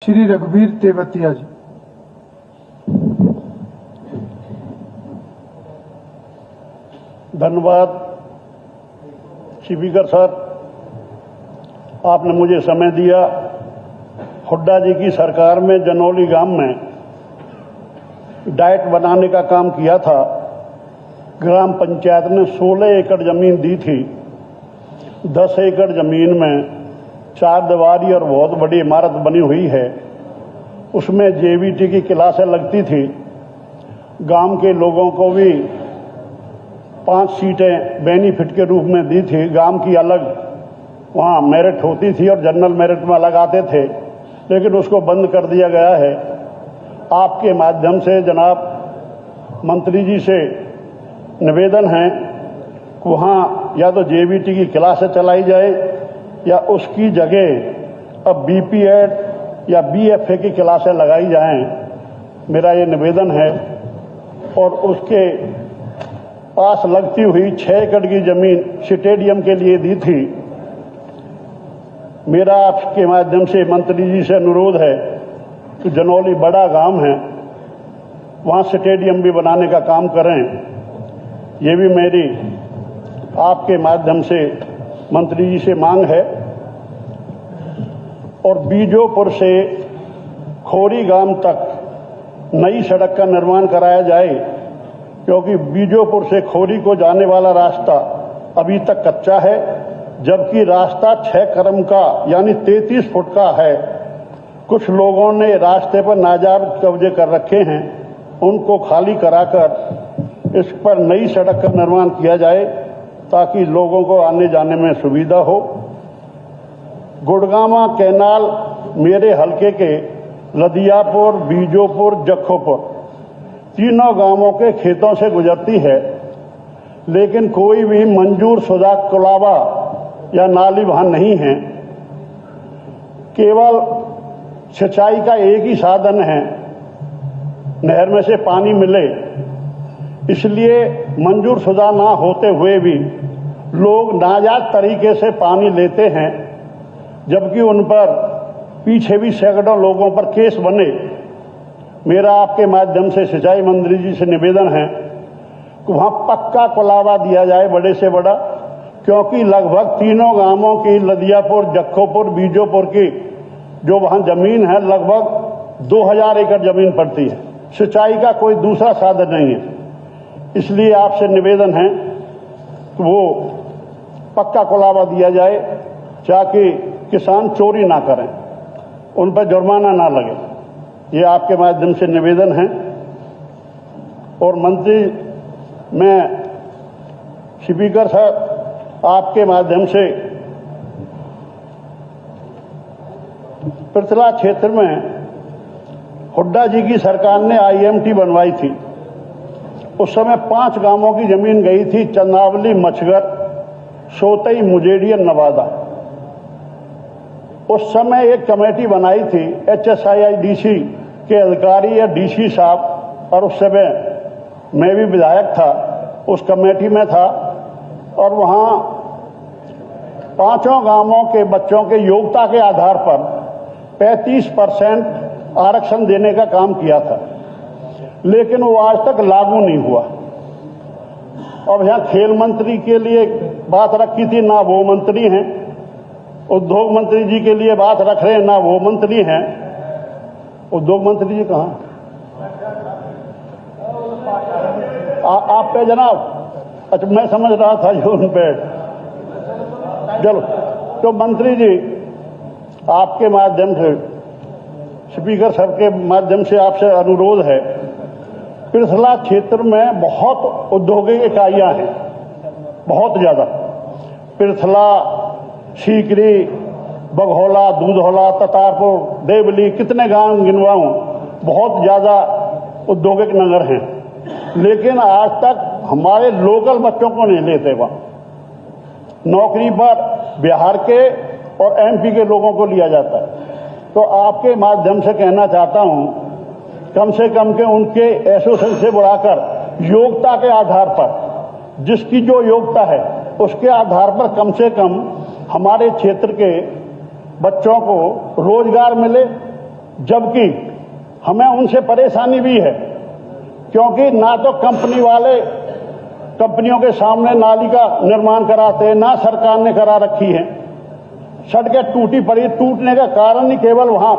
श्री रघुवीर तेवतिया जी। धन्यवाद speaker sir, आपने मुझे समय दिया। हुड्डा जी की सरकार में जनौली गांव में डाइट बनाने का काम किया था। ग्राम पंचायत ने 16 एकड़ जमीन दी थी। 10 एकड़ जमीन में 4 दीवारी और बहुत बड़ी इमारत बनी हुई है। उसमें जेवीटी की क्लासें लगती थी। गांव के लोगों को भी 5 सीटें बेनिफिट के रूप में दी थी। गांव की अलग वहाँ मेरिट होती थी और जनरल मेरिट में अलग आते थे, लेकिन उसको बंद कर दिया गया है। आपके माध्यम से जनाब मंत्री जी से निवेदन है कि वहाँ या तो जेवीटी की क्लासें चलाई जाए या उसकी जगह अब बीपीएड या बीएफए की क्लासें लगाई जाएं। मेरा ये निवेदन है। और उसके पास लगती हुई 6 एकड़ की जमीन स्टेडियम के लिए दी थी। मेरा आपके माध्यम से मंत्री जी से अनुरोध है कि जनौली बड़ा गांव है, वहां स्टेडियम भी बनाने का काम करें। ये भी मेरी आपके माध्यम से मंत्री जी से मांग है। और बीजोपुर से खोरी गांव तक नई सड़क का निर्माण कराया जाए, क्योंकि बीजोपुर से खोरी को जाने वाला रास्ता अभी तक कच्चा है, जबकि रास्ता 6 क्रम का यानी 33 फुट का है। कुछ लोगों ने रास्ते पर नाजायज कब्जे कर रखे हैं, उनको खाली कराकर इस पर नई सड़क का निर्माण किया जाए ताकि लोगों को आने जाने में सुविधा हो। गुड़गामा कैनाल मेरे हलके के लदियापुर, बीजोपुर, जक्खोपुर तीनों गांवों के खेतों से गुजरती है, लेकिन कोई भी मंजूर शुदा कुलावा या नाली वहां नहीं है। केवल सिंचाई का एक ही साधन है, नहर में से पानी मिले। इसलिए मंजूर शुदा ना होते हुए भी लोग नाजायज तरीके से पानी लेते हैं, जबकि उन पर पीछे भी सैकड़ों लोगों पर केस बने। मेरा आपके माध्यम से सिंचाई मंत्री जी से निवेदन है कि वहां पक्का कुलावा दिया जाए, बड़े से बड़ा, क्योंकि लगभग तीनों गांवों की लदियापुर, जक्खोपुर, बीजोपुर की जो वहां जमीन है लगभग 2000 एकड़ जमीन पड़ती है। सिंचाई का कोई दूसरा साधन नहीं है। इसलिए आपसे निवेदन है कि वो पक्का कुलावा दिया जाए ताकि किसान चोरी ना करें, उन पर जुर्माना ना लगे। ये आपके माध्यम से निवेदन है। और मंत्री, मैं स्पीकर साहब आपके माध्यम से पृथला क्षेत्र में हुड्डा जी की सरकार ने आईएमटी बनवाई थी। उस समय 5 गांवों की जमीन गई थी, चंदावली, मछगर, सोतई, मुजेड़िया, नवादा। उस समय एक कमेटी बनाई थी HSIIDC के अधिकारी या डीसी साहब, और उस समय मैं भी विधायक था, उस कमेटी में था। और वहां 5 गांवों के बच्चों के योग्यता के आधार पर 35% आरक्षण देने का काम किया था, लेकिन वो आज तक लागू नहीं हुआ। अब यहां खेल मंत्री के लिए बात रखी थी, ना वो मंत्री हैं। उद्योग मंत्री जी के लिए बात रख रहे हैं, ना वो मंत्री हैं। उद्योग मंत्री जी कहां? आप पे जनाब। अच्छा, मैं समझ रहा था जो उन पे। चलो, तो मंत्री जी आपके माध्यम से, स्पीकर साहब के माध्यम से आपसे अनुरोध है, पृथला क्षेत्र में बहुत औद्योगिक इकाइयां हैं, बहुत ज्यादा। पृथला, सीकरी, बघौला, दूधौला, ततारपुर, देवली, कितने गांव गिनवाऊं, बहुत ज्यादा औद्योगिक नगर हैं। लेकिन आज तक हमारे लोकल बच्चों को नहीं लेते वहां। नौकरी पर बिहार के और एमपी के लोगों को लिया जाता है। तो आपके माध्यम से कहना चाहता हूं, कम से कम के उनके एसोसिएशन से बुलाकर योग्यता के आधार पर, जिसकी जो योग्यता है उसके आधार पर कम से कम हमारे क्षेत्र के बच्चों को रोजगार मिले जबकि हमें उनसे परेशानी भी है, क्योंकि ना तो कंपनी वाले कंपनियों के सामने नाली का निर्माण कराते हैं, ना सरकार ने करा रखी है। सड़कें टूटी पड़ी, टूटने का कारण ही केवल वहां